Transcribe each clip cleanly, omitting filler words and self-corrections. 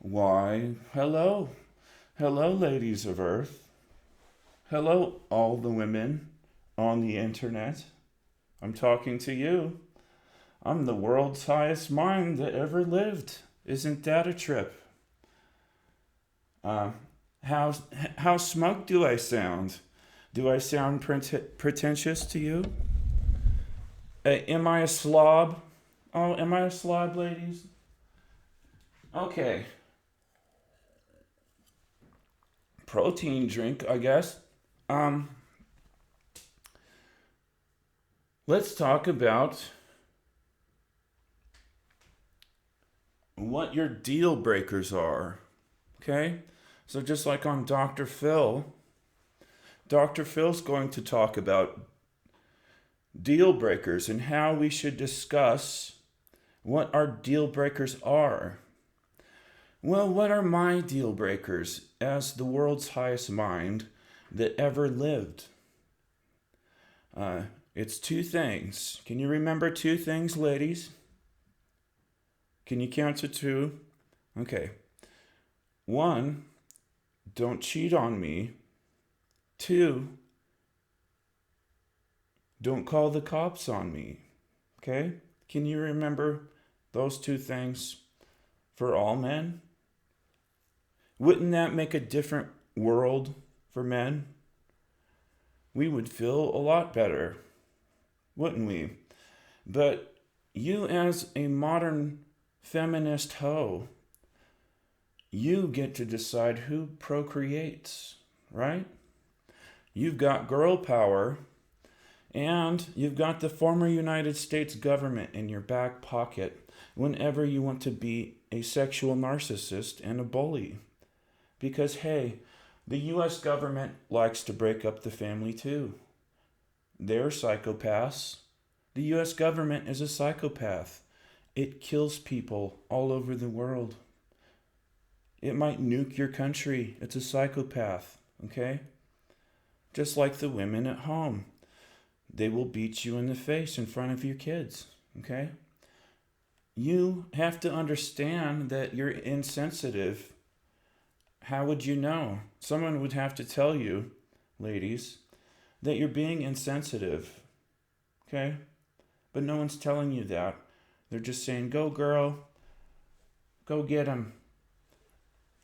Why, hello. Hello, ladies of Earth. Hello, all the women on the internet. I'm talking to you. I'm the world's highest mind that ever lived. Isn't that a trip? Uh, how, how smug do I sound? Do I sound pretentious to you? Am I a slob? Oh, am I a slob, ladies? Okay. Protein drink, I guess. Um, let's talk about what your deal breakers are. Okay? So, just like on Dr. Phil's going to talk about deal breakers and how we should discuss what our deal breakers are. Well, what are my deal breakers as the world's highest mind that ever lived? Uh, it's two things. Can you remember two things, ladies? Can you count to two? Okay. One, don't cheat on me. Two, don't call the cops on me. Okay? Can you remember those two things for all men? Wouldn't that make a different world for men? We would feel a lot better, wouldn't we? But you, as a modern feminist hoe, you get to decide who procreates, right? You've got girl power, and you've got the former United States government in your back pocket whenever you want to be a sexual narcissist and a bully. Because, hey, the US government likes to break up the family too. They're psychopaths. The US government is a psychopath. It kills people all over the world. It might nuke your country. It's a psychopath, okay? Just like the women at home. They will beat you in the face in front of your kids, okay? You have to understand that you're insensitive. How would you know? Someone would have to tell you, ladies, that you're being insensitive, okay? But no one's telling you that. They're just saying, go girl, go get him,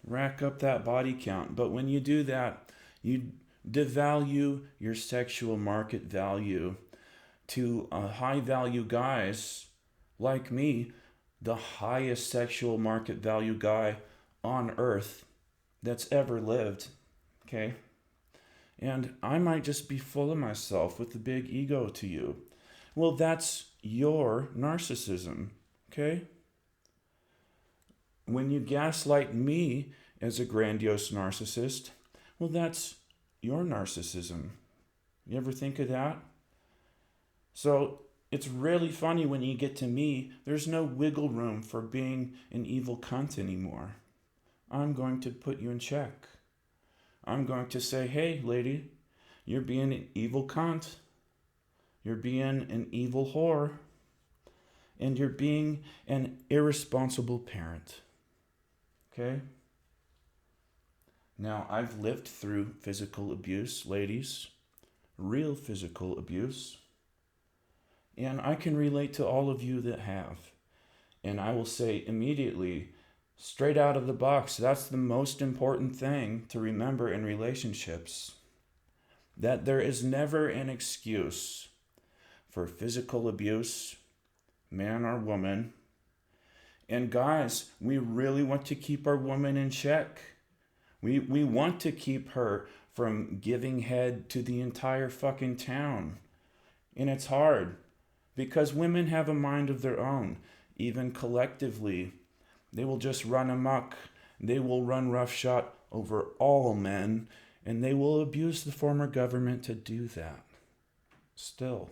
rack up that body count. But when you do that, you devalue your sexual market value to high value guys like me, the highest sexual market value guy on earth that's ever lived, okay? And I might just be full of myself with a big ego to you. Well, that's your narcissism, okay? When you gaslight me as a grandiose narcissist, well, that's your narcissism. You ever think of that? So it's really funny when you get to me, there's no wiggle room for being an evil cunt anymore. I'm going to put you in check. I'm going to say, hey, lady, you're being an evil cunt. You're being an evil whore. And you're being an irresponsible parent. Okay? Now, I've lived through physical abuse, ladies, real physical abuse. And I can relate to all of you that have. And I will say immediately, straight out of the box, that's the most important thing to remember in relationships. That there is never an excuse for physical abuse, man or woman. And guys, we really want to keep our woman in check. We want to keep her from giving head to the entire fucking town. And it's hard because women have a mind of their own, even collectively. They will just run amok. They will run roughshod over all men, and they will abuse the former government to do that. Still.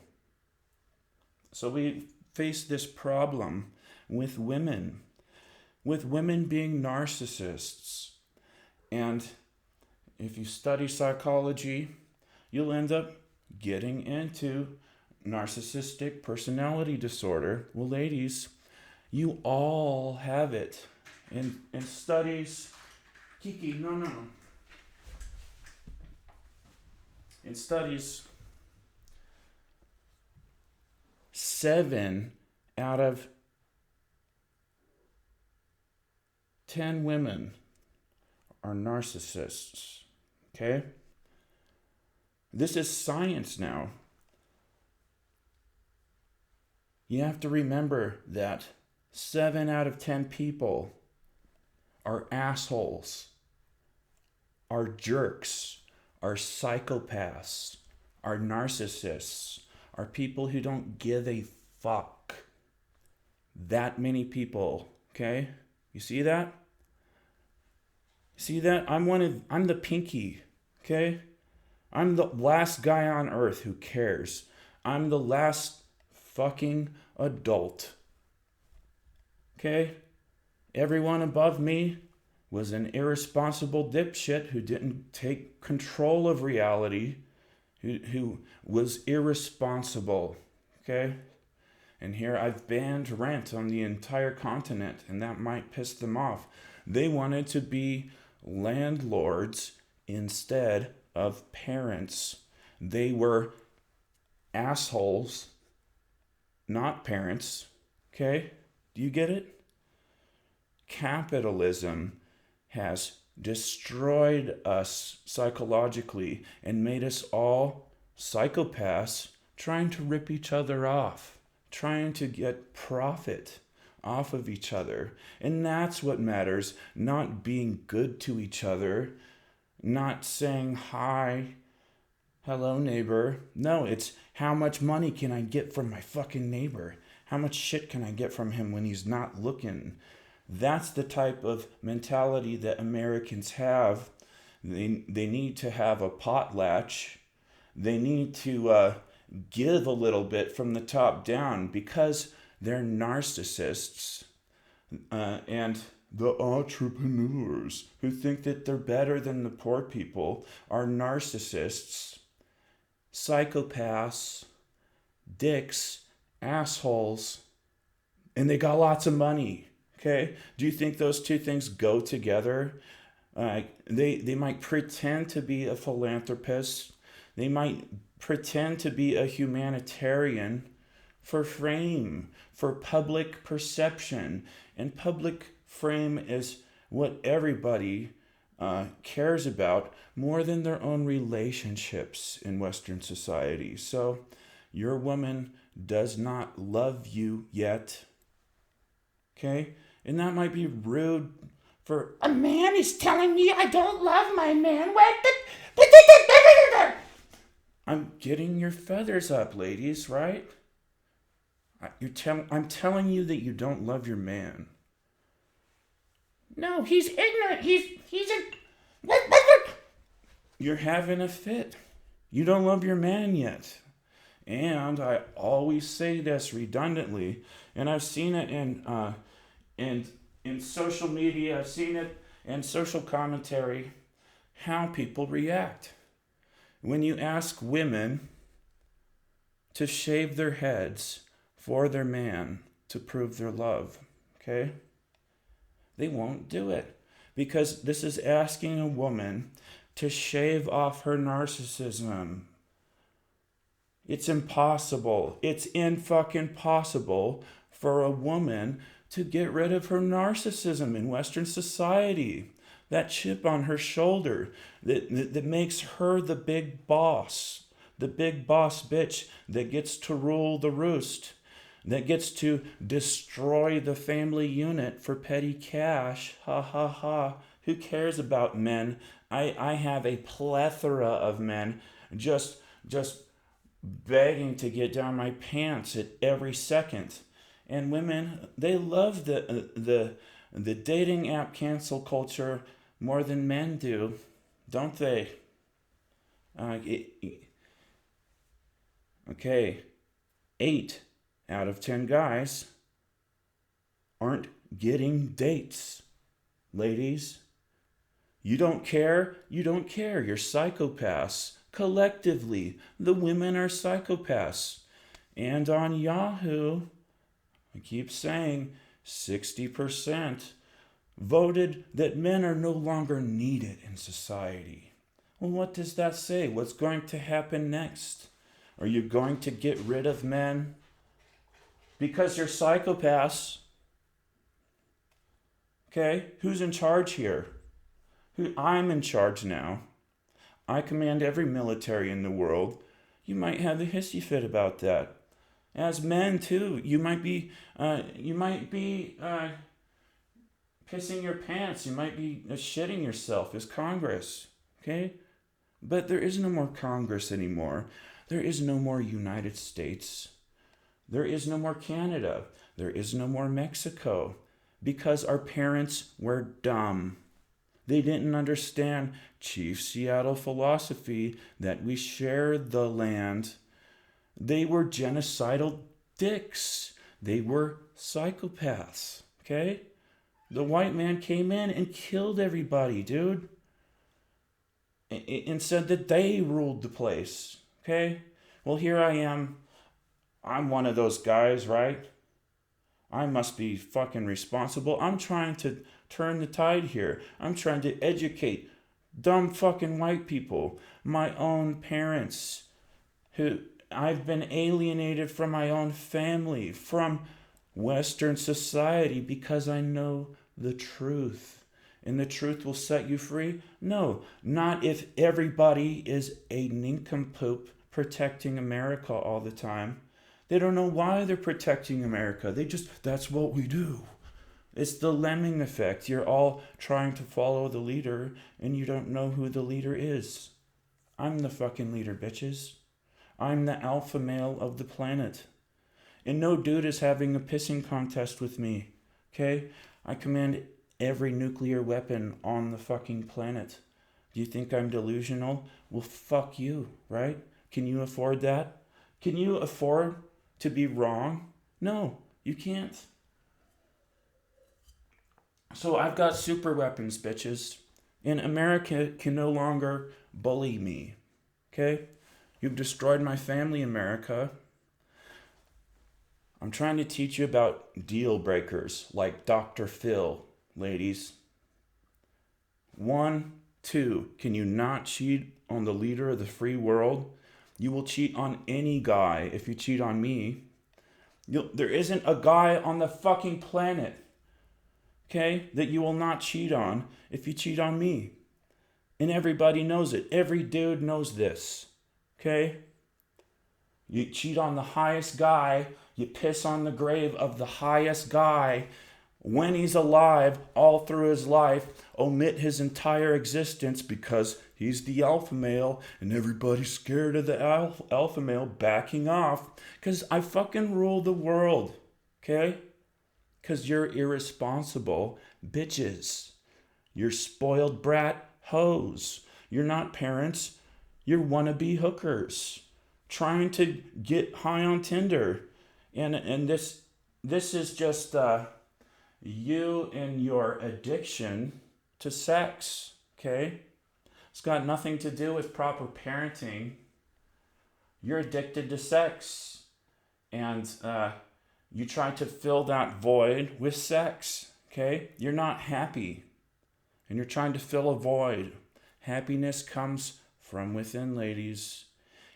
So we face this problem with women being narcissists. And if you study psychology, you'll end up getting into narcissistic personality disorder. Well, ladies, you all have it. In studies, Kiki, no. In studies, 7 out of 10 women are narcissists. Okay? This is science now. You have to remember that 7 out of 10 people are assholes, are jerks, are psychopaths, are narcissists, are people who don't give a fuck. That many people, okay? You see that? See that? I'm the pinky, okay? I'm the last guy on earth who cares. I'm the last fucking adult. Okay? Everyone above me was an irresponsible dipshit who didn't take control of reality, who was irresponsible. Okay? And here I've banned rent on the entire continent, and that might piss them off. They wanted to be landlords instead of parents. They were assholes, not parents. Okay? Do you get it? Capitalism has destroyed us psychologically and made us all psychopaths trying to rip each other off, trying to get profit off of each other. And that's what matters, not being good to each other, not saying hi, hello neighbor. No, it's how much money can I get from my fucking neighbor? How much shit can I get from him when he's not looking? That's the type of mentality that Americans have. They need to have a potlatch. They need to give a little bit from the top down because they're narcissists. And the entrepreneurs who think that they're better than the poor people are narcissists, psychopaths, dicks, assholes, and they got lots of money. Okay? Do you think those two things go together? They might pretend to be a philanthropist. They might pretend to be a humanitarian for fame, for public perception. And public fame is what everybody cares about more than their own relationships in Western society. So your woman does not love you yet. Okay? And that might be rude for a man is telling me I don't love my man. I'm getting your feathers up, ladies, right? I'm telling you that you don't love your man. No, he's ignorant. He's a... You're having a fit. You don't love your man yet. And I always say this redundantly, and I've seen it in social media, I've seen it in social commentary, how people react. When you ask women to shave their heads for their man to prove their love, okay? They won't do it because this is asking a woman to shave off her narcissism. It's impossible. It's fucking possible for a woman to get rid of her narcissism in Western society. That chip on her shoulder that makes her the big boss bitch that gets to rule the roost, that gets to destroy the family unit for petty cash. Ha ha ha. Who cares about men? I have a plethora of men just begging to get down my pants at every second. And women, they love the dating app cancel culture more than men do, don't they? Okay, 8 out of 10 guys aren't getting dates. Ladies, you don't care? You don't care. You're psychopaths. Collectively, the women are psychopaths. And on Yahoo, I keep saying 60% voted that men are no longer needed in society. Well, what does that say? What's going to happen next? Are you going to get rid of men? Because you're psychopaths. Okay? Who's in charge here? I'm in charge now. I command every military in the world. You might have a hissy fit about that. As men too, you might be pissing your pants. You might be shitting yourself as Congress. Okay? But there is no more Congress anymore. There is no more United States. There is no more Canada. There is no more Mexico. Because our parents were dumb. They didn't understand Chief Seattle philosophy that we share the land. They were genocidal dicks. They were psychopaths. Okay? The white man came in and killed everybody, dude. And said that they ruled the place. Okay? Well, here I am. I'm one of those guys, right? I must be fucking responsible. I'm trying to turn the tide here. I'm trying to educate dumb fucking white people, my own parents, who I've been alienated from my own family, from Western society because I know the truth. And the truth will set you free? No, not if everybody is a nincompoop protecting America all the time. They don't know why they're protecting America. That's what we do. It's the lemming effect. You're all trying to follow the leader and you don't know who the leader is. I'm the fucking leader, bitches. I'm the alpha male of the planet. And no dude is having a pissing contest with me. Okay? I command every nuclear weapon on the fucking planet. Do you think I'm delusional? Well, fuck you, right? Can you afford that? Can you afford to be wrong? No, you can't. So I've got super weapons, bitches. And America can no longer bully me. Okay? You've destroyed my family, America. I'm trying to teach you about deal breakers like Dr. Phil, ladies. 1, 2, can you not cheat on the leader of the free world? You will cheat on any guy if you cheat on me. There isn't a guy on the fucking planet, okay, that you will not cheat on if you cheat on me. And everybody knows it. Every dude knows this, okay? You cheat on the highest guy, you piss on the grave of the highest guy when he's alive, all through his life, omit his entire existence because he's the alpha male and everybody's scared of the alpha male backing off because I fucking rule the world, okay? Because you're irresponsible bitches. You're spoiled brat hoes. You're not parents. You're wannabe hookers trying to get high on Tinder. And this is just you and your addiction to sex, okay? It's got nothing to do with proper parenting. You're addicted to sex. And you try to fill that void with sex, okay? You're not happy. And you're trying to fill a void. Happiness comes from within, ladies.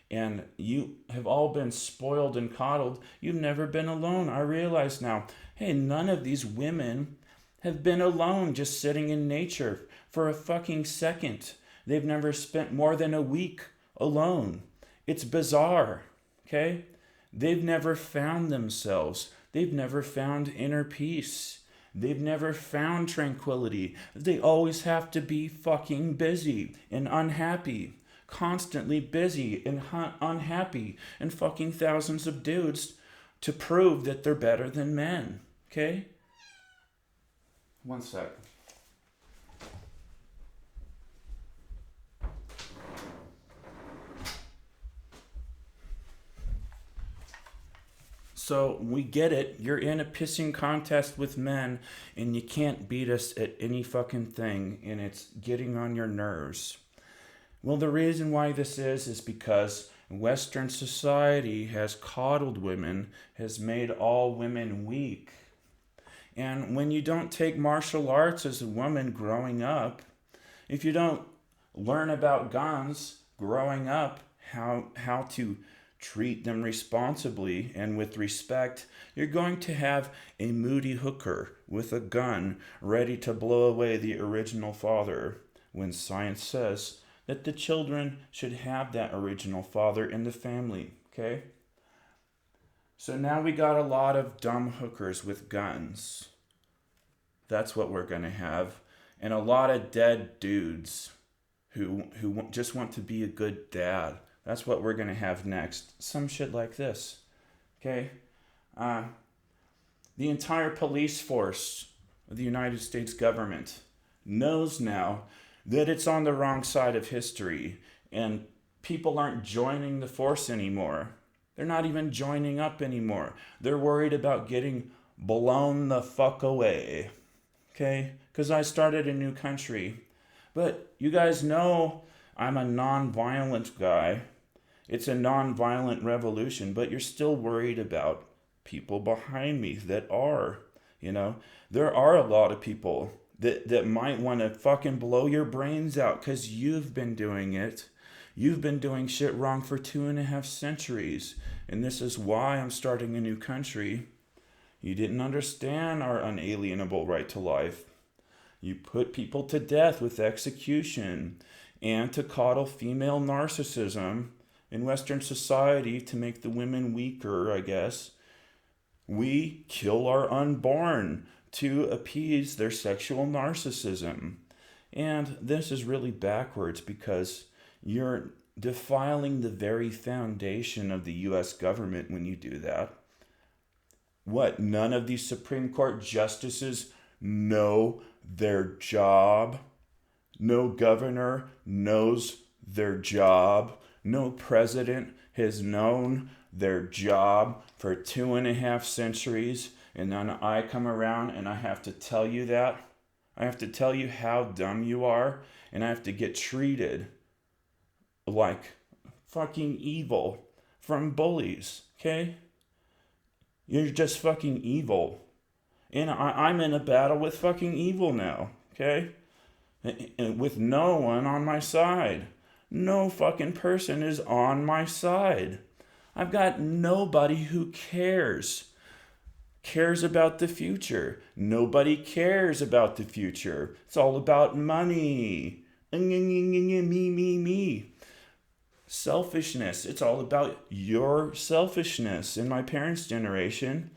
And you have all been spoiled and coddled. You've never been alone. I realize now, hey, none of these women have been alone just sitting in nature for a fucking second. They've never spent more than a week alone. It's bizarre, okay? They've never found themselves. They've never found inner peace. They've never found tranquility. They always have to be fucking busy and unhappy. Constantly busy and unhappy and fucking thousands of dudes to prove that they're better than men. Okay? One sec. So we get it. You're in a pissing contest with men and you can't beat us at any fucking thing and it's getting on your nerves. Well, the reason why this is because Western society has coddled women, has made all women weak. And when you don't take martial arts as a woman growing up, if you don't learn about guns growing up, how to treat them responsibly and with respect, you're going to have a moody hooker with a gun ready to blow away the original father, when science says that the children should have that original father in the family, okay? So now we got a lot of dumb hookers with guns. That's what we're going to have. And a lot of dead dudes who just want to be a good dad. That's what we're going to have next. Some shit like this. Okay? The entire police force of the United States government knows now that it's on the wrong side of history, and people aren't joining the force anymore. They're not even joining up anymore. They're worried about getting blown the fuck away. Okay? Because I started a new country. But you guys know I'm a non-violent guy. It's a non-violent revolution, but you're still worried about people behind me that are. You know, there are a lot of people that might want to fucking blow your brains out because you've been doing it. You've been doing shit wrong for 2.5 centuries. And this is why I'm starting a new country. You didn't understand our unalienable right to life. You put people to death with execution and to coddle female narcissism in Western society to make the women weaker, I guess. We kill our unborn to appease their sexual narcissism. And this is really backwards because you're defiling the very foundation of the US government when you do that. What, none of these Supreme Court justices know their job? No governor knows their job. No president has known their job for 2.5 centuries. And then I come around and I have to tell you that. I have to tell you how dumb you are. And I have to get treated like fucking evil from bullies, okay? You're just fucking evil. And I'm in a battle with fucking evil now, okay? And with no one on my side. No fucking person is on my side. I've got nobody who cares about the future. Nobody cares about the future. It's all about money. Me. Selfishness. It's all about your selfishness. In my parents' generation,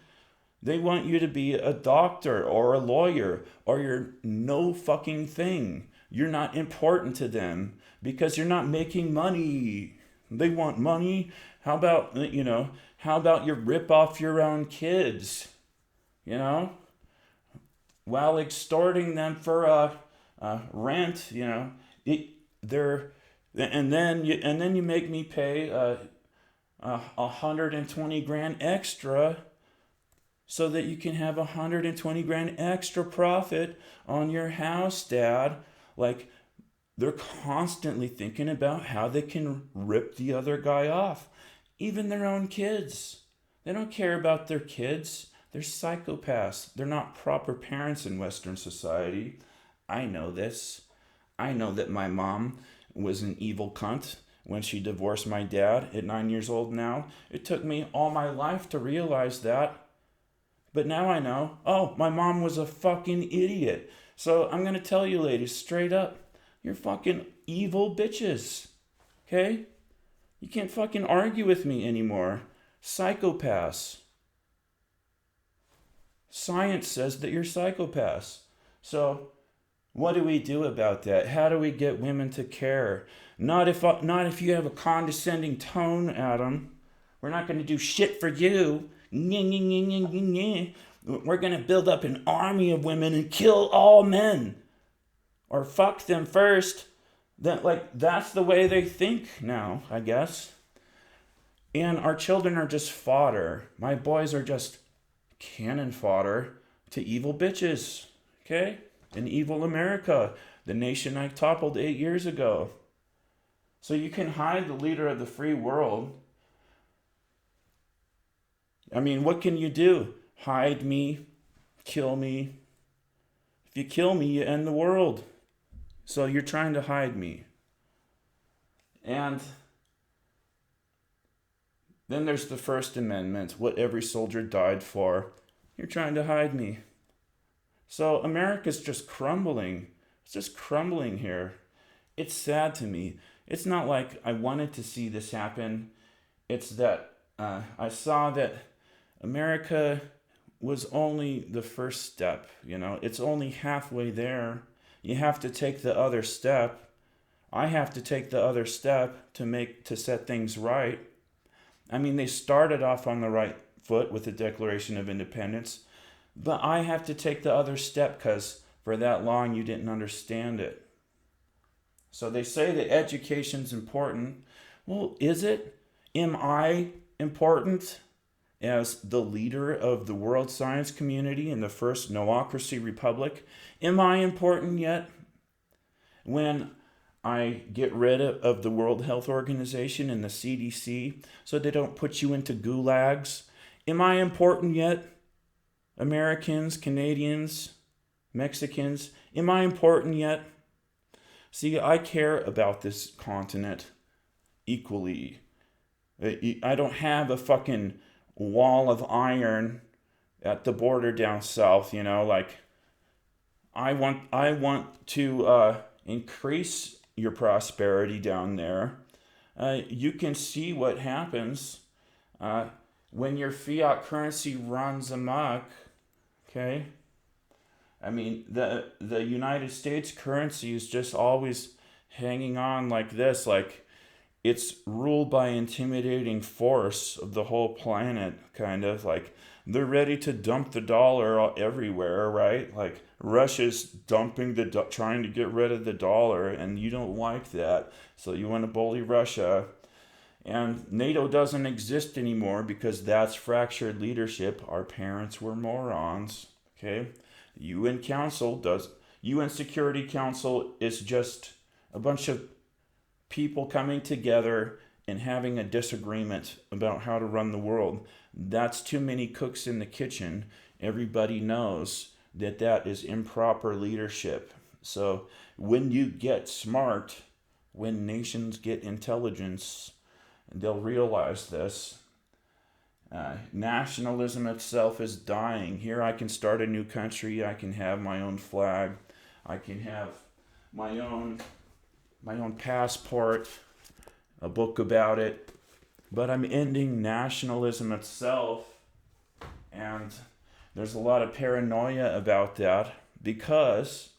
they want you to be a doctor or a lawyer, or you're no fucking thing. You're not important to them because you're not making money. They want money. How about you rip off your own kids, while extorting them for rent, and then you make me pay 120 grand extra so that you can have 120 grand extra profit on your house, Dad. Like, they're constantly thinking about how they can rip the other guy off. Even their own kids. They don't care about their kids. They're psychopaths. They're not proper parents in Western society. I know this. I know that my mom was an evil cunt when she divorced my dad at 9 years old now. It took me all my life to realize that. But now I know, my mom was a fucking idiot. So I'm going to tell you ladies straight up, you're fucking evil bitches. Okay? You can't fucking argue with me anymore. Psychopaths. Science says that you're psychopaths. So what do we do about that? How do we get women to care? Not if you have a condescending tone, Adam. We're not going to do shit for you. We're going to build up an army of women and kill all men. Or fuck them first. That's the way they think now, I guess. And our children are just fodder. My boys are just cannon fodder to evil bitches. Okay? In evil America, the nation I toppled 8 years ago. So you can hide the leader of the free world. I mean, what can you do? Hide me kill me. If you kill me, you end the world. So you're trying to hide me. And then there's the First Amendment, what every soldier died for. You're trying to hide me. So America's just crumbling. It's just crumbling here. It's sad to me. It's not like I wanted to see this happen. It's that I saw that America was only the first step. It's only halfway there. You have to take the other step. I have to take the other step to set things right. I mean, they started off on the right foot with the Declaration of Independence, but I have to take the other step because for that long you didn't understand it. So they say that education's important. Well, is it? Am I important as the leader of the world science community in the first noocracy republic? Am I important yet? When I get rid of the World Health Organization and the CDC so they don't put you into gulags? Am I important yet? Americans, Canadians, Mexicans, am I important yet? See, I care about this continent equally. I don't have a fucking wall of iron at the border down south, like I want to increase your prosperity down there. You can see what happens when your fiat currency runs amok, okay? I mean, the United States currency is just always hanging on like this, like it's ruled by intimidating force of the whole planet, kind of like they're ready to dump the dollar everywhere, right? Like Russia's trying to get rid of the dollar, and you don't like that, so you want to bully Russia. And NATO doesn't exist anymore because that's fractured leadership. Our parents were morons, okay? UN Security Council is just a bunch of people coming together and having a disagreement about how to run the world. That's too many cooks in the kitchen. Everybody knows that is improper leadership. So when you get smart, when nations get intelligence, they'll realize this. Nationalism itself is dying. Here I can start a new country. I can have my own flag. I can have my own passport, a book about it. But I'm ending nationalism itself. And there's a lot of paranoia about that because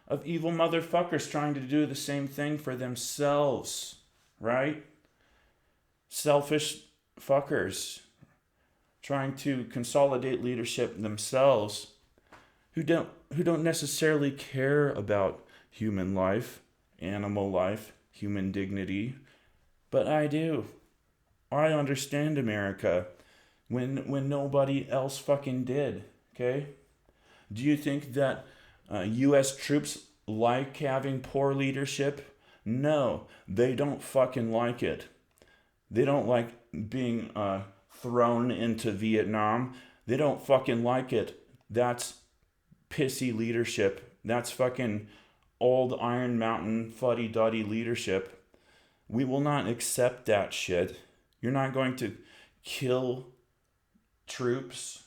of evil motherfuckers trying to do the same thing for themselves, right? Selfish fuckers trying to consolidate leadership themselves who don't necessarily care about human life, animal life, human dignity, but I do. I understand America when nobody else fucking did, okay? Do you think that US troops like having poor leadership? No, they don't fucking like it. They don't like being thrown into Vietnam. They don't fucking like it. That's pissy leadership. That's fucking old Iron Mountain fuddy-duddy leadership. We will not accept that shit. You're not going to kill troops.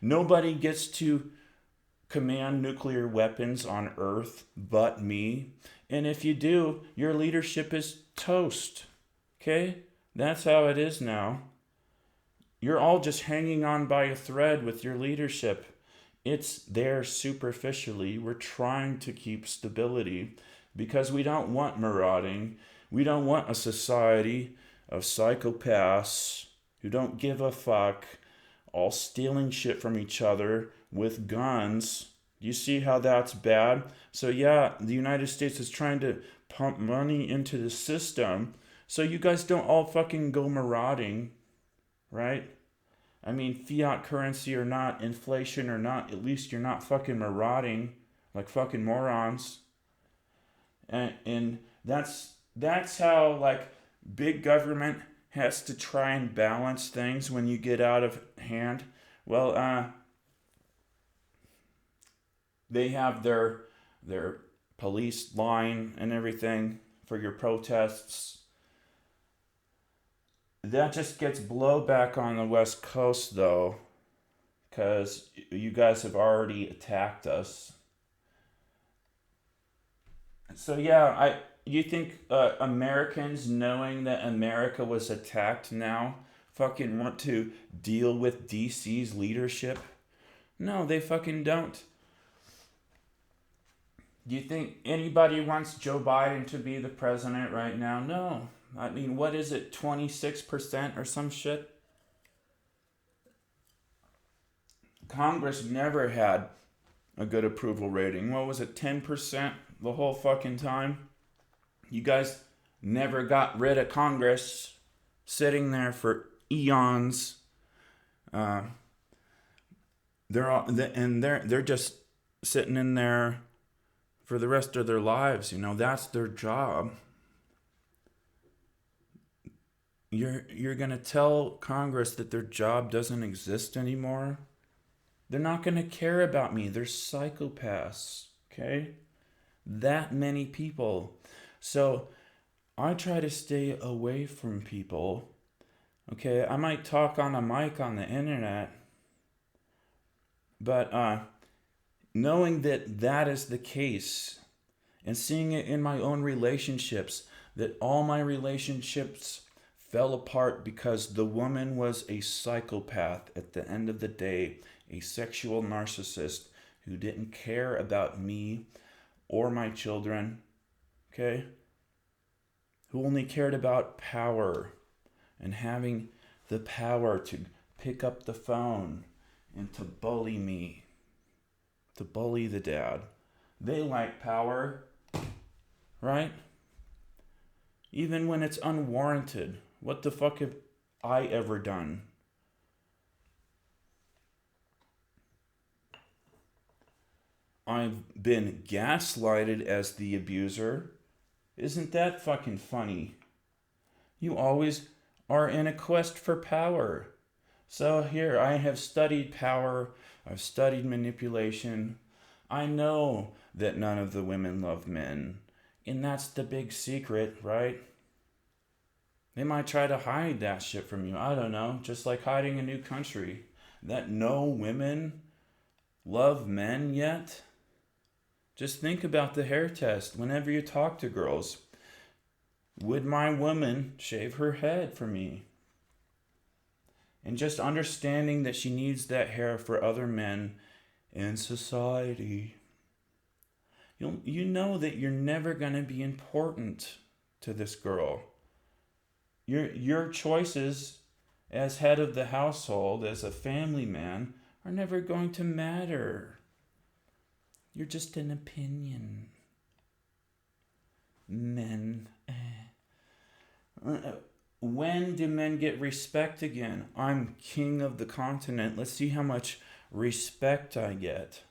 Nobody gets to command nuclear weapons on Earth but me. And if you do, your leadership is toast. Okay? That's how it is now. You're all just hanging on by a thread with your leadership. It's there superficially. We're trying to keep stability because we don't want marauding. We don't want a society of psychopaths who don't give a fuck, all stealing shit from each other with guns. You see how that's bad? So yeah, the United States is trying to pump money into the system so you guys don't all fucking go marauding, right? I mean, fiat currency or not, inflation or not, at least you're not fucking marauding like fucking morons. And that's how, like, big government has to try and balance things when you get out of hand. Well, They have their police line and everything for your protests. That just gets blowback on the West Coast, though, because you guys have already attacked us. So yeah, you think Americans, knowing that America was attacked now, fucking want to deal with DC's leadership? No, they fucking don't. Do you think anybody wants Joe Biden to be the president right now? No. I mean, what is it, 26% or some shit? Congress never had a good approval rating. What was it, 10% the whole fucking time? You guys never got rid of Congress, sitting there for eons. Uh, they're just sitting in there for the rest of their lives. You know, that's their job. You're gonna tell Congress that their job doesn't exist anymore? They're not gonna care about me. They're psychopaths. Okay? That many people. So I try to stay away from people. Okay, I might talk on a mic on the internet, but knowing that that is the case and seeing it in my own relationships, that all my relationships fell apart because the woman was a psychopath at the end of the day, a sexual narcissist who didn't care about me or my children, okay? Who only cared about power and having the power to pick up the phone and to bully me, to bully the dad. They like power, right? Even when it's unwarranted. What the fuck have I ever done? I've been gaslighted as the abuser. Isn't that fucking funny? You always are in a quest for power. So here, I have studied power, I've studied manipulation. I know that none of the women love men. And that's the big secret, right? They might try to hide that shit from you. I don't know. Just like hiding a new country. That no women love men yet? Just think about the hair test whenever you talk to girls. Would my woman shave her head for me? And just understanding that she needs that hair for other men in society. You know that you're never going to be important to this girl. Your choices as head of the household, as a family man, are never going to matter. You're just an opinion. Men. When do men get respect again? I'm king of the continent. Let's see how much respect I get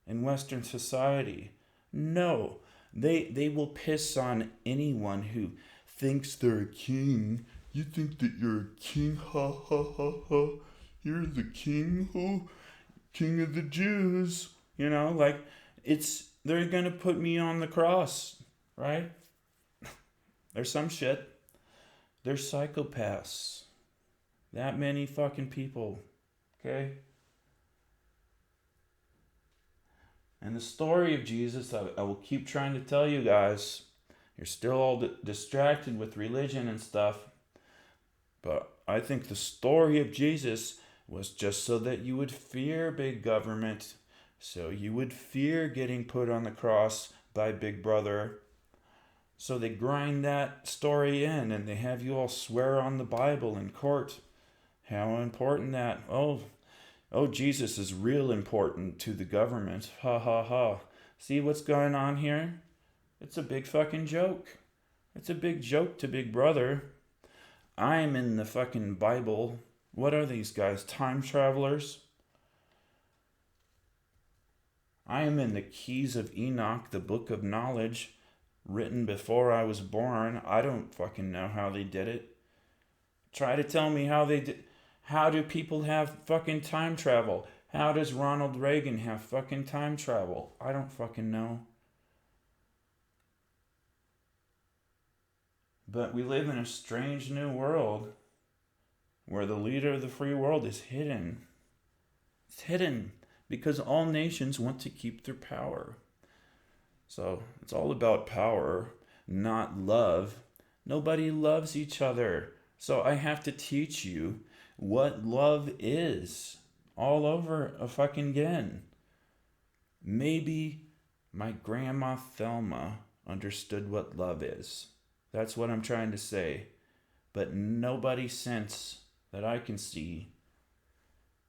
in Western society. No, they will piss on anyone who thinks they're a king. You think that you're a king? Ha ha ha ha. You're the king? Who? King of the Jews. You know, like they're gonna put me on the cross, right? There's some shit. They're psychopaths. That many fucking people. Okay? And the story of Jesus, I will keep trying to tell you guys. You're still all distracted with religion and stuff. But I think the story of Jesus was just so that you would fear big government. So you would fear getting put on the cross by Big Brother. So they grind that story in and they have you all swear on the Bible in court. How important that. Oh, Jesus is real important to the government. Ha ha ha. See what's going on here? It's a big fucking joke. It's a big joke to Big Brother. I'm in the fucking Bible. What are these guys? Time travelers? I am in the Keys of Enoch, the book of knowledge, written before I was born. I don't fucking know how they did it. Try to tell me how they did. How do people have fucking time travel? How does Ronald Reagan have fucking time travel? I don't fucking know. But we live in a strange new world where the leader of the free world is hidden. It's hidden because all nations want to keep their power. So it's all about power, not love. Nobody loves each other. So I have to teach you what love is all over a fucking again. Maybe my grandma Thelma understood what love is. That's what I'm trying to say. But nobody since that I can see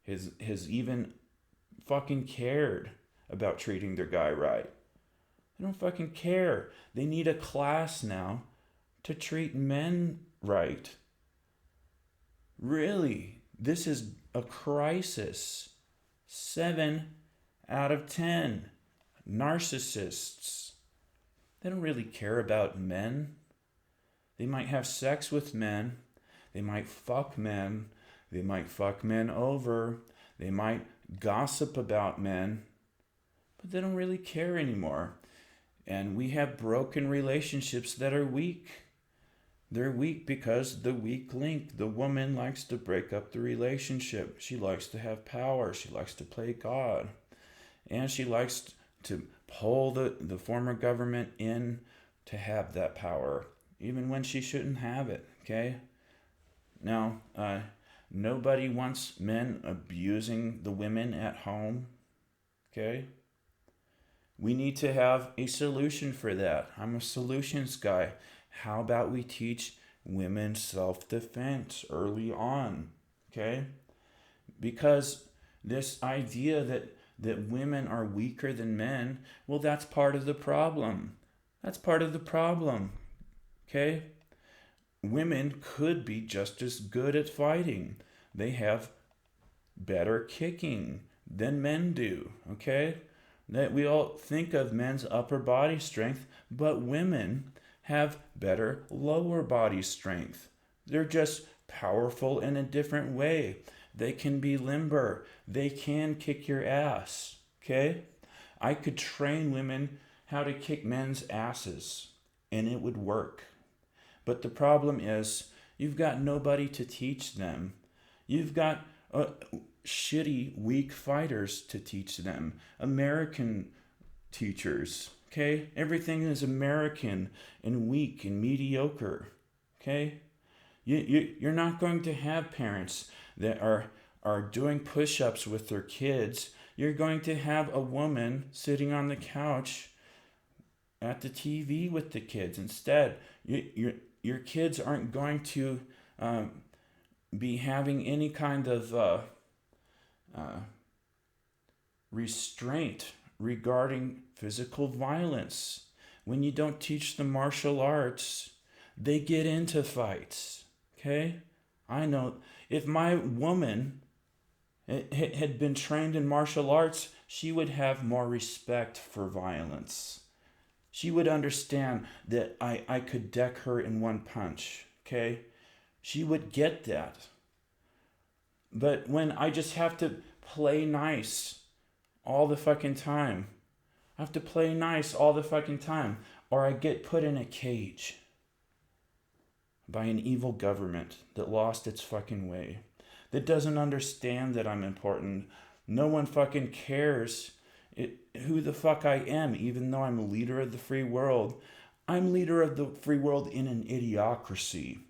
has even fucking cared about treating their guy right. They don't fucking care. They need a class now to treat men right. Really, this is a crisis. 7 out of 10 narcissists. They don't really care about men. They might have sex with men. They might fuck men. They might fuck men over. They might gossip about men. But they don't really care anymore. And we have broken relationships that are weak. They're weak because the weak link, the woman likes to break up the relationship. She likes to have power. She likes to play God. And she likes to pull the former government in to have that power, even when she shouldn't have it, okay? Now, nobody wants men abusing the women at home, okay? We need to have a solution for that. I'm a solutions guy. How about we teach women self-defense early on, okay? Because this idea that women are weaker than men, well, that's part of the problem. That's part of the problem, okay? Women could be just as good at fighting. They have better kicking than men do, okay? That we all think of men's upper body strength, but women have better lower body strength. They're just powerful in a different way. They can be limber. They can kick your ass, okay? I could train women how to kick men's asses, and it would work. But the problem is, you've got nobody to teach them. You've got shitty, weak fighters to teach them. American teachers, okay? Everything is American and weak and mediocre, okay? You're not going to have parents that are doing push-ups with their kids. You're going to have a woman sitting on the couch at the TV with the kids. Instead, your kids aren't going to be having any kind of restraint regarding physical violence. When you don't teach them martial arts, they get into fights. Okay? I know if my woman had been trained in martial arts, she would have more respect for violence. She would understand that I could deck her in one punch. Okay? She would get that. But when I just have to play nice all the fucking time, I have to play nice all the fucking time, or I get put in a cage by an evil government that lost its fucking way, that doesn't understand that I'm important. No one fucking cares who the fuck I am, even though I'm a leader of the free world. I'm leader of the free world in an idiocracy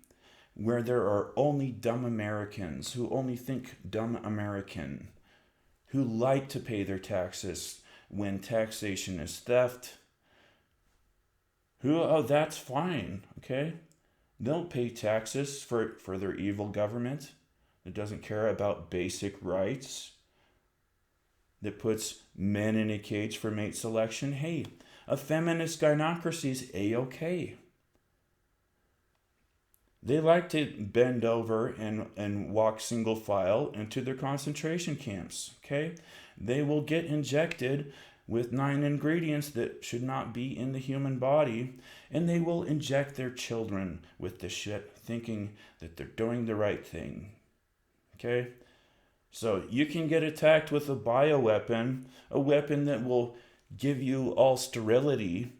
where there are only dumb Americans who only think dumb American, who like to pay their taxes when taxation is theft. Oh, that's fine, okay? They'll pay taxes for their evil government that doesn't care about basic rights, that puts men in a cage for mate selection. Hey, a feminist gynocracy is A-okay. They like to bend over and walk single file into their concentration camps, okay? They will get injected with 9 ingredients that should not be in the human body, and they will inject their children with this shit, thinking that they're doing the right thing, okay? So you can get attacked with a bioweapon, a weapon that will give you all sterility,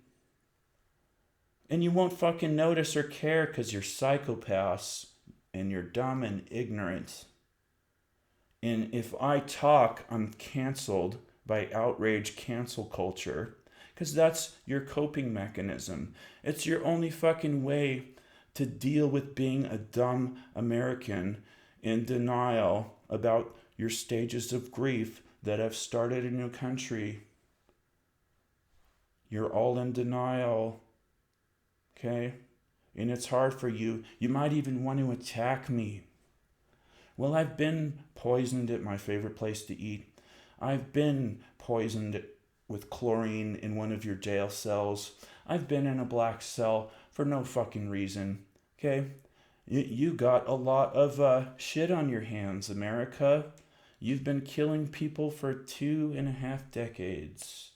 and you won't fucking notice or care because you're psychopaths and you're dumb and ignorant. And if I talk, I'm canceled by outrage cancel culture because that's your coping mechanism. It's your only fucking way to deal with being a dumb American in denial about your stages of grief that have started in your country. You're all in denial, okay? And it's hard for you. You might even want to attack me. Well, I've been poisoned at my favorite place to eat. I've been poisoned with chlorine in one of your jail cells. I've been in a black cell for no fucking reason. Okay? You got a lot of shit on your hands, America. You've been killing people for 2.5 decades.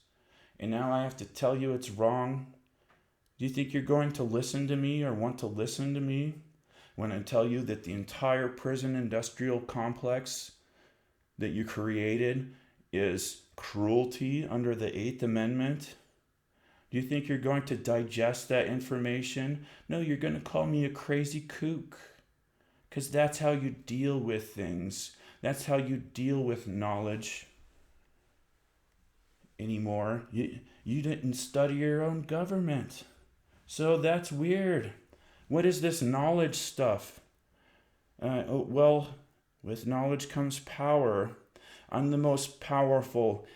And now I have to tell you it's wrong? Do you think you're going to listen to me or want to listen to me when I tell you that the entire prison industrial complex that you created is cruelty under the Eighth Amendment? Do you think you're going to digest that information? No, you're going to call me a crazy kook. Because that's how you deal with things. That's how you deal with knowledge anymore. You didn't study your own government. So that's weird. What is this knowledge stuff? Well, with knowledge comes power. I'm the most powerful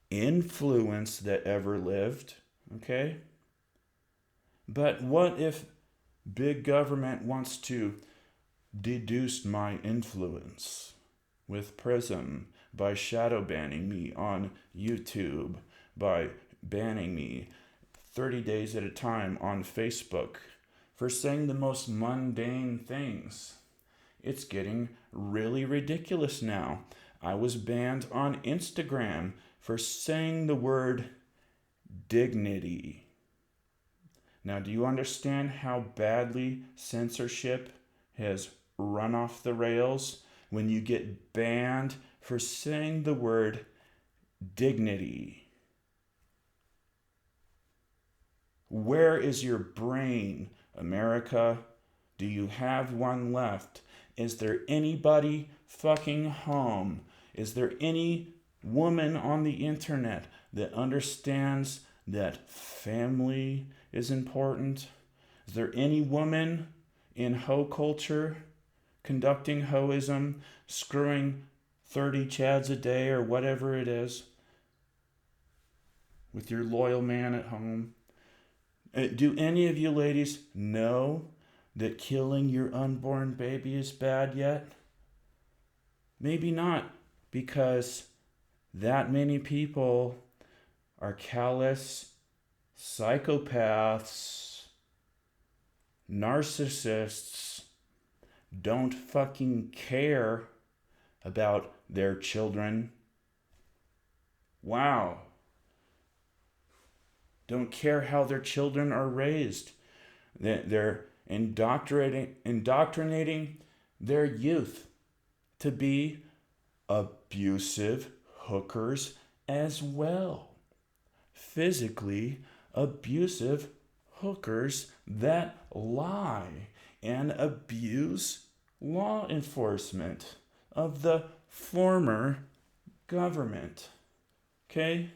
influence that ever lived, okay? But what if big government wants to deduce my influence with Prism by shadow banning me on YouTube, by banning me 30 days at a time on Facebook for saying the most mundane things? It's getting really ridiculous now. I was banned on Instagram for saying the word dignity. Now, do you understand how badly censorship has run off the rails when you get banned for saying the word dignity? Where is your brain, America? Do you have one left? Is there anybody fucking home? Is there any woman on the internet that understands that family is important? Is there any woman in hoe culture conducting hoism, screwing 30 chads a day or whatever it is with your loyal man at home? Do any of you ladies know that killing your unborn baby is bad yet? Maybe not, because that many people are callous, psychopaths, narcissists, don't fucking care about their children. Wow. Don't care how their children are raised. They're indoctrinating their youth to be abusive hookers as well. Physically abusive hookers that lie and abuse law enforcement of the former government. Okay?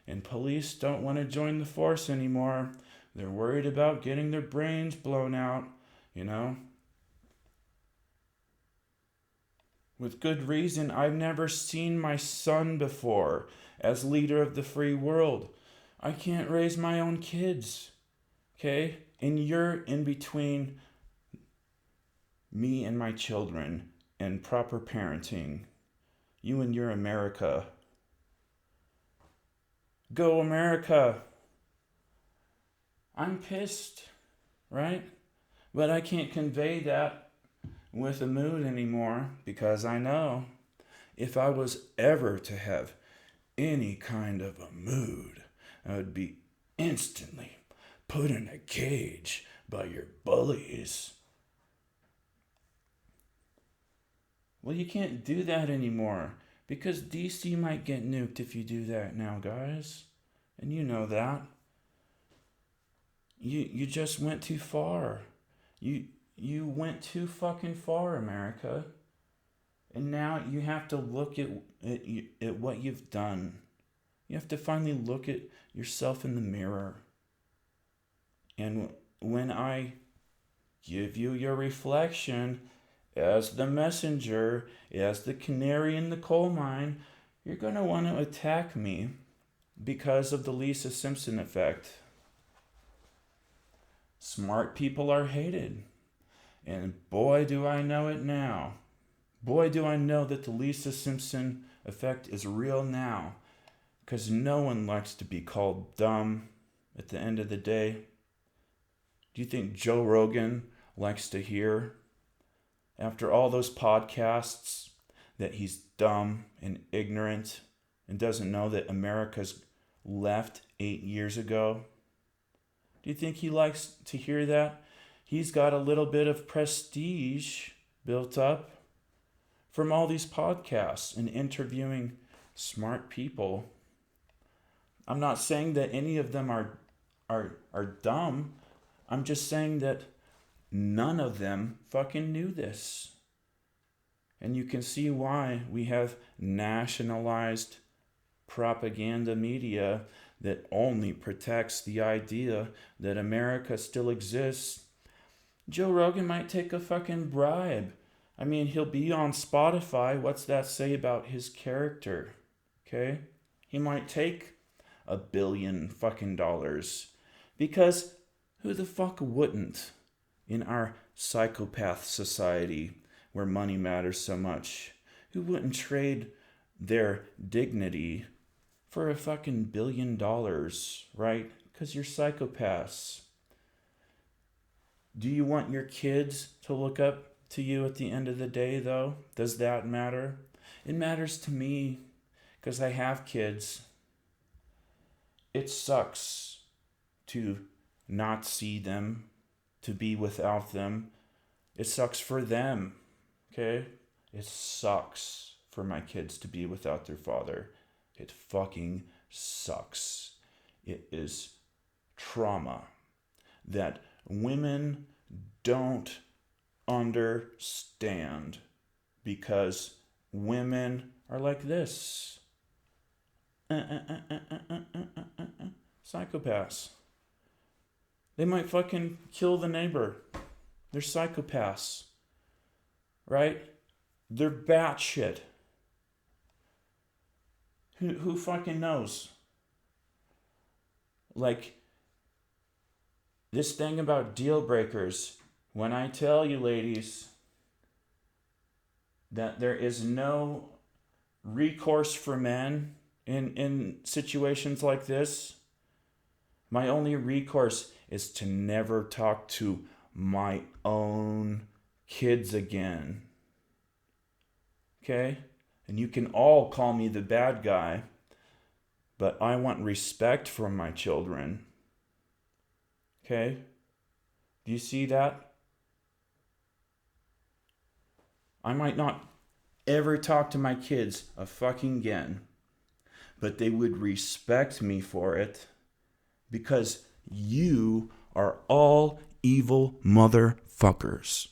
And police don't want to join the force anymore. They're worried about getting their brains blown out, you know? With good reason. I've never seen my son before as leader of the free world. I can't raise my own kids, okay? And you're in between me and my children and proper parenting. You and your America. Go America. I'm pissed, right? But I can't convey that with a mood anymore, because I know if I was ever to have any kind of a mood, I would be instantly put in a cage by your bullies. Well, you can't do that anymore because DC might get nuked if you do that now, guys. And you know that. You just went too far. You you went too fucking far, America. And now you have to look at what you've done. You have to finally look at yourself in the mirror. And when I give you your reflection as the messenger, as the canary in the coal mine, you're going to want to attack me because of the Lisa Simpson effect. Smart people are hated. And boy, do I know it now. Boy, do I know that the Lisa Simpson effect is real now. Because no one likes to be called dumb at the end of the day. Do you think Joe Rogan likes to hear, after all those podcasts, that he's dumb and ignorant and doesn't know that America's left 8 years ago? Do you think he likes to hear that? He's got a little bit of prestige built up from all these podcasts and interviewing smart people. I'm not saying that any of them are dumb. I'm just saying that none of them fucking knew this. And you can see why we have nationalized propaganda media that only protects the idea that America still exists. Joe Rogan might take a fucking bribe. I mean, he'll be on Spotify. What's that say about his character? Okay? He might take $1 billion fucking dollars. Because who the fuck wouldn't in our psychopath society where money matters so much? Who wouldn't trade their dignity for a fucking $1 billion, right? Because you're psychopaths. Do you want your kids to look up to you at the end of the day, though? Does that matter? It matters to me because I have kids. It sucks to not see them, to be without them. It sucks for them, okay? It sucks for my kids to be without their father. It fucking sucks. It is trauma that women don't understand because women are like this. Psychopaths. They might fucking kill the neighbor. They're psychopaths. Right? They're batshit. Who fucking knows? Like, this thing about deal breakers. When I tell you, ladies, that there is no recourse for men in situations like this, my only recourse is to never talk to my own kids again. Okay? And you can all call me the bad guy, but I want respect from my children. Okay? Do you see that? I might not ever talk to my kids a fucking again, but they would respect me for it because you are all evil motherfuckers.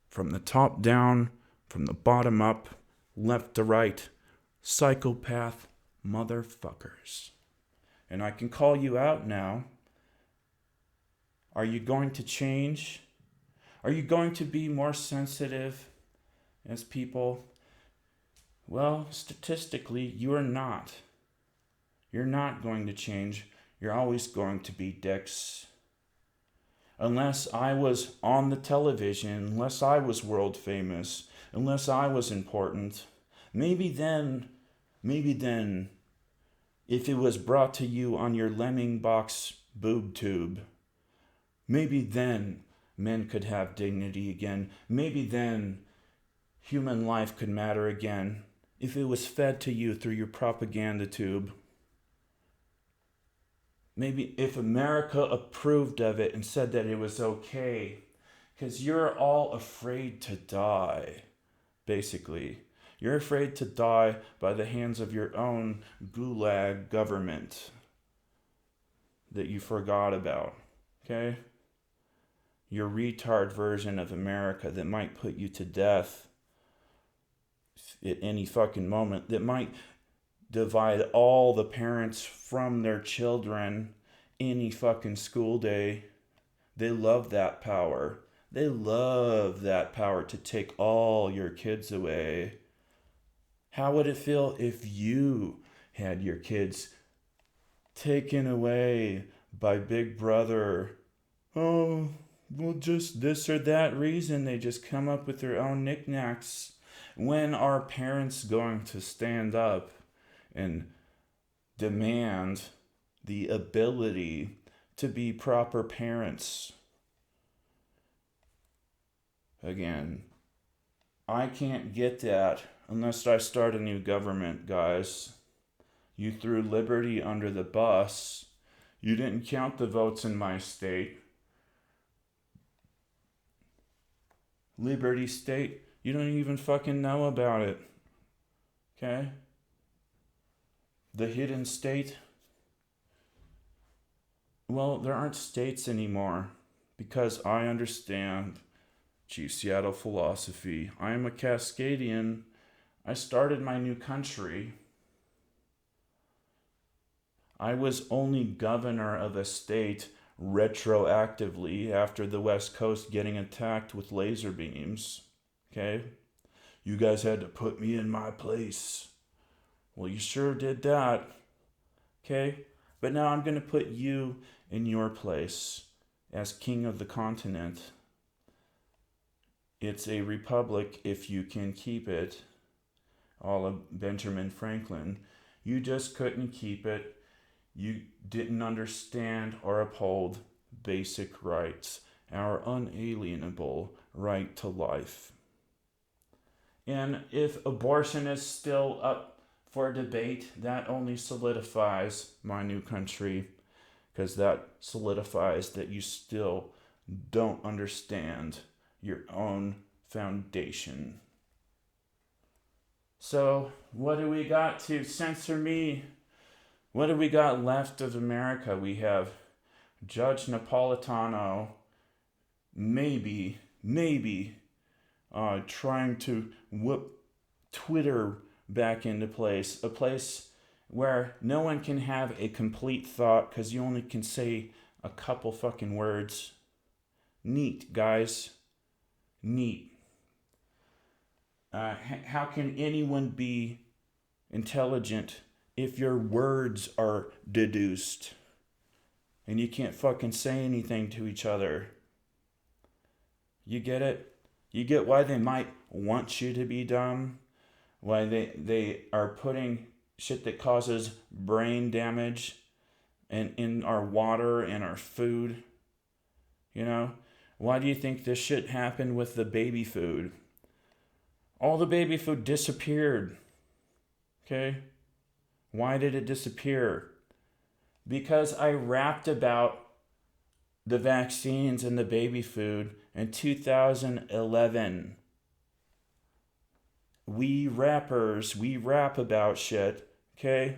From the top down, from the bottom up, left to right, psychopath motherfuckers. And I can call you out now. Are you going to change? Are you going to be more sensitive as people? Well, statistically, you are not. You're not going to change. You're always going to be dicks. Unless I was on the television, unless I was world famous, unless I was important, maybe then, if it was brought to you on your lemming box boob tube, maybe then men could have dignity again. Maybe then human life could matter again if it was fed to you through your propaganda tube. Maybe if America approved of it and said that it was okay, because you're all afraid to die. basically. You're afraid to die by the hands of your own gulag government that you forgot about, okay? Your retard version of America that might put you to death at any fucking moment, that might divide all the parents from their children any fucking school day. They love that power. They love that power to take all your kids away. How would it feel if you had your kids taken away by Big Brother? Oh, well, just this or that reason. They just come up with their own knickknacks. When are parents going to stand up and demand the ability to be proper parents? Again, I can't get that unless I start a new government, guys. You threw liberty under the bus. You didn't count the votes in my state. Liberty State, you don't even fucking know about it. Okay? The hidden state. Well, there aren't states anymore because I understand Chief Seattle philosophy. I am a Cascadian. I started my new country. I was only governor of a state retroactively after the West Coast getting attacked with laser beams. Okay? You guys had to put me in my place. Well, you sure did that. Okay? But now I'm going to put you in your place as king of the continent. It's a republic if you can keep it. All of Benjamin Franklin. You just couldn't keep it. You didn't understand or uphold basic rights, our unalienable right to life. And if abortion is still up for debate, that only solidifies my new country, because that solidifies that you still don't understand your own foundation. So, what do we got to censor me? What do we got left of America? We have Judge Napolitano, maybe, trying to whip Twitter back into place. A place where no one can have a complete thought because you only can say a couple fucking words. Neat, guys. Neat. How can anyone be intelligent if your words are deduced and you can't fucking say anything to each other? You get it? You get why they might want you to be dumb? Why they are putting shit that causes brain damage in our water and our food? You know? Why do you think this shit happened with the baby food? All the baby food disappeared. Okay? Why did it disappear? Because I rapped about the vaccines and the baby food in 2011. We rappers, we rap about shit, okay?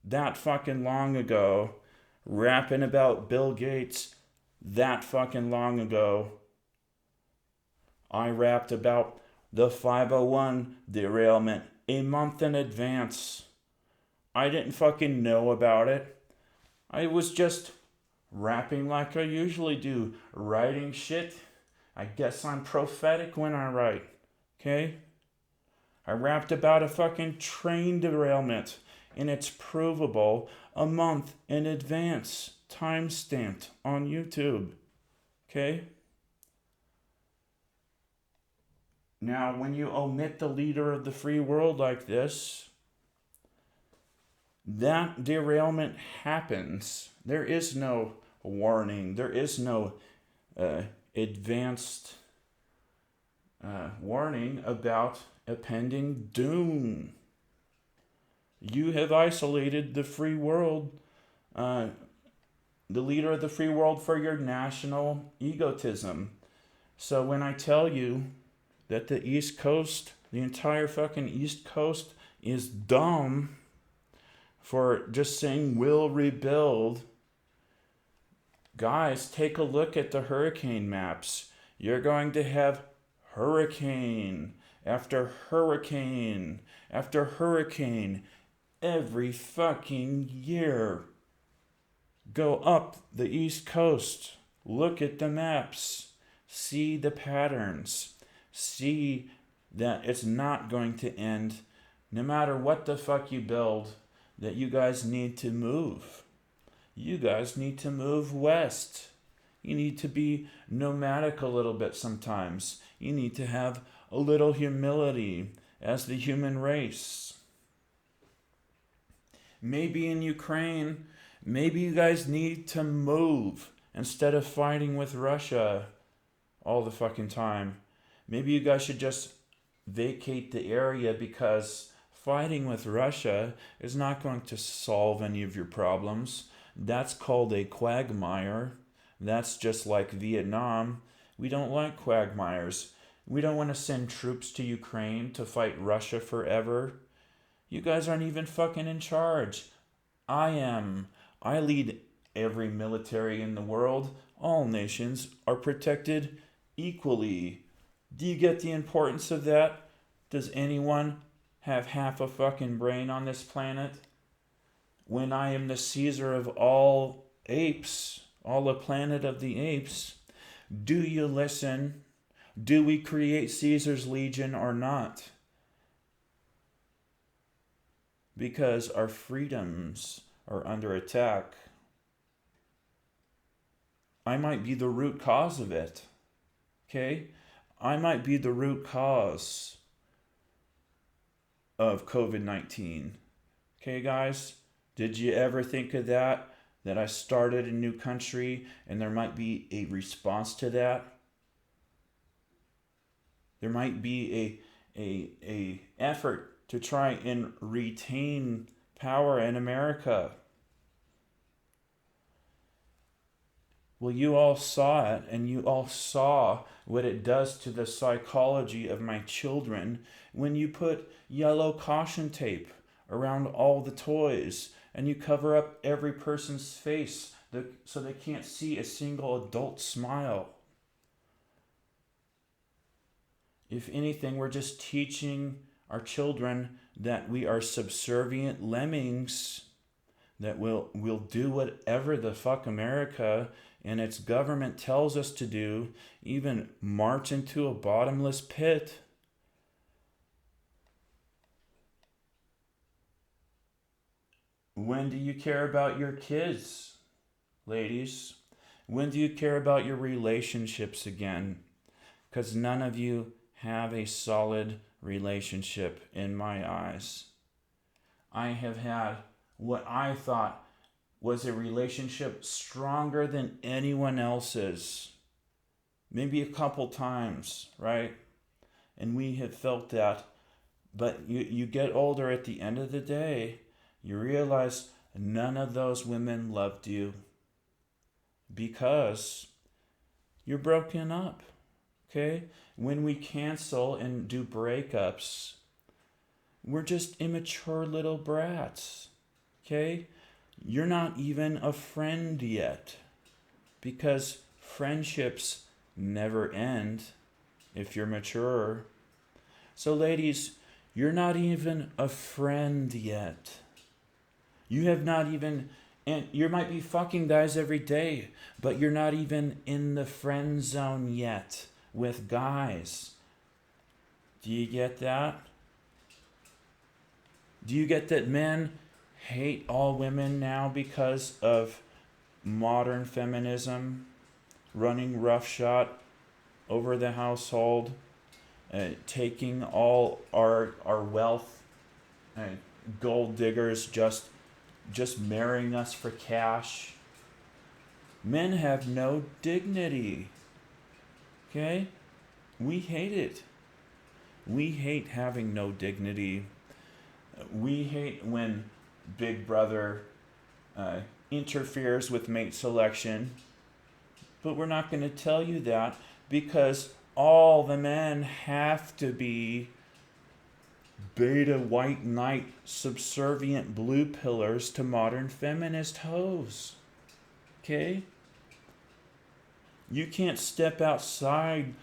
That fucking long ago. Rapping about Bill Gates that fucking long ago. I rapped about the 501 derailment a month in advance. I didn't fucking know about it. I was just rapping like I usually do, writing shit. I guess I'm prophetic when I write, okay? I rapped about a fucking train derailment, and it's provable a month in advance, time-stamped on YouTube, okay? Now, when you omit the leader of the free world like this, that derailment happens. There is no warning. There is no advanced warning about a pending doom. You have isolated the free world, the leader of the free world, for your national egotism. So when I tell you that the East Coast The entire fucking East Coast is dumb for just saying we'll rebuild. Guys, take a look at the hurricane maps. You're going to have hurricane after hurricane after hurricane every fucking year. Go up the East Coast. Look at the maps. See the patterns. See that it's not going to end, no matter what the fuck you build, that you guys need to move. You guys need to move west. You need to be nomadic a little bit sometimes. You need to have a little humility as the human race. Maybe in Ukraine, maybe you guys need to move instead of fighting with Russia all the fucking time. Maybe you guys should just vacate the area, because fighting with Russia is not going to solve any of your problems. That's called a quagmire. That's just like Vietnam. We don't like quagmires. We don't want to send troops to Ukraine to fight Russia forever. You guys aren't even fucking in charge. I am. I lead every military in the world. All nations are protected equally. Do you get the importance of that? Does anyone have half a fucking brain on this planet? When I am the Caesar of all apes, all the planet of the apes, do you listen? Do we create Caesar's legion or not? Because our freedoms are under attack. I might be the root cause of it. Okay? I might be the root cause of COVID-19. Okay, guys? Did you ever think of that? That I started a new country and there might be a response to that? There might be a effort to try and retain power in America. Well, you all saw it, and you all saw what it does to the psychology of my children when you put yellow caution tape around all the toys and you cover up every person's face so they can't see a single adult smile. If anything, we're just teaching our children that we are subservient lemmings, that we'll do whatever the fuck America and its government tells us to do, even march into a bottomless pit. When do you care about your kids, ladies? When do you care about your relationships again? Because none of you have a solid relationship in my eyes. I have had what I thought was a relationship stronger than anyone else's. Maybe a couple times, right? And we have felt that. But you get older, at the end of the day, you realize none of those women loved you because you're broken up. Okay? When we cancel and do breakups, we're just immature little brats. Okay? You're not even a friend yet, because friendships never end if you're mature. So ladies, you're not even a friend yet. You have not even, and you might be fucking guys every day, but you're not even in the friend zone yet with guys. Do you get that? Do you get that men hate all women now because of modern feminism running roughshod over the household, taking all our wealth, gold diggers just marrying us for cash? Men have no dignity. Okay? We hate it. We hate having no dignity. We hate when Big Brother interferes with mate selection. But we're not going to tell you that, because all the men have to be beta white knight subservient blue pillars to modern feminist hoes. Okay? You can't step outside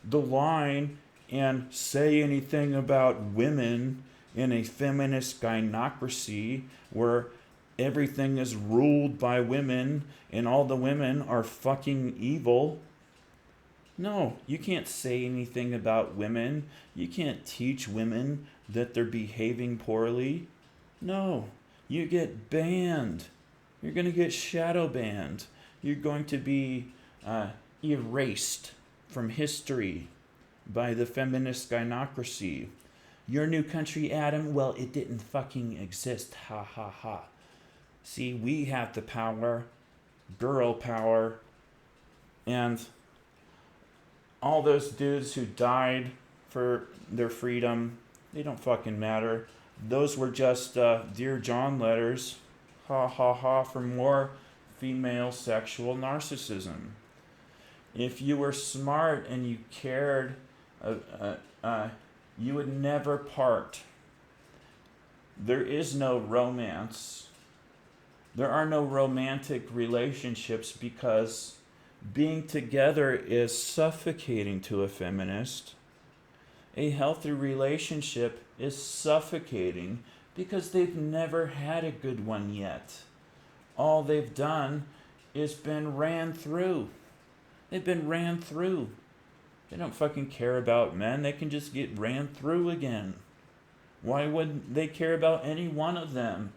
the line and say anything about women in a feminist gynocracy where everything is ruled by women and all the women are fucking evil. No, you can't say anything about women. You can't teach women that they're behaving poorly. No, you get banned. You're going to get shadow banned. You're going to be erased from history by the feminist gynocracy. Your new country, Adam, well, it didn't fucking exist. Ha ha ha. See, we have the power, girl power, and all those dudes who died for their freedom, they don't fucking matter. Those were just Dear John letters. Ha ha ha, for more female sexual narcissism. If you were smart and you cared, you would never part. There is no romance. There are no romantic relationships because being together is suffocating to a feminist. A healthy relationship is suffocating because they've never had a good one yet. All they've done is been ran through. They've been ran through. They don't fucking care about men. They can just get ran through again. Why would they care about any one of them?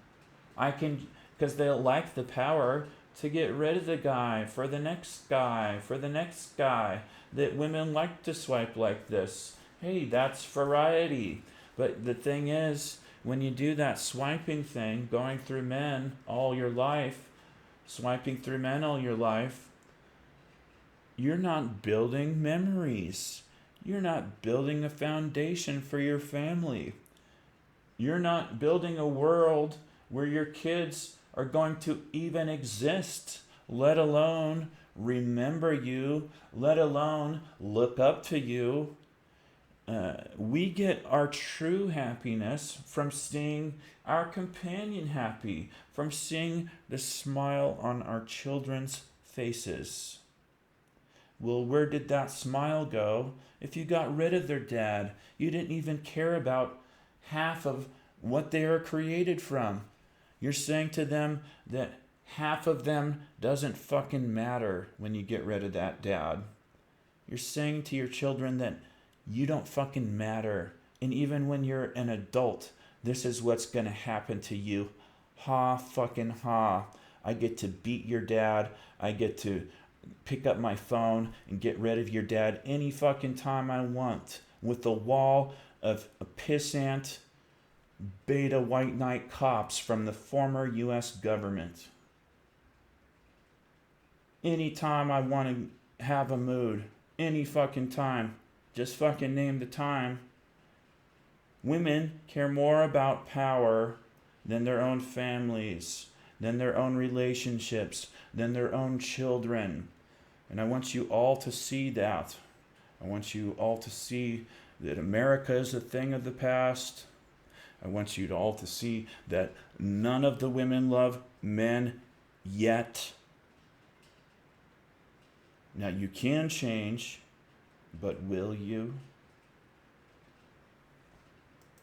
Because they like the power to get rid of the guy for the next guy, for the next guy. That women like to swipe like this. Hey, that's variety. But the thing is, when you do that swiping thing, going through men all your life, swiping through men all your life, you're not building memories. You're not building a foundation for your family. You're not building a world where your kids are going to even exist, let alone remember you, let alone look up to you. We get our true happiness from seeing our companion happy, from seeing the smile on our children's faces. Well, where did that smile go? If you got rid of their dad, you didn't even care about half of what they are created from. You're saying to them that half of them doesn't fucking matter when you get rid of that dad. You're saying to your children that you don't fucking matter. And even when you're an adult, this is what's going to happen to you. Ha fucking ha. I get to beat your dad. I get to pick up my phone and get rid of your dad any fucking time I want with the wall of a pissant beta white knight cops from the former US government. Anytime I want to have a mood, any fucking time, just fucking name the time. Women care more about power than their own families, than their own relationships, than their own children. And I want you all to see that. I want you all to see that America is a thing of the past. I want you all to see that none of the women love men yet. Now you can change, but will you?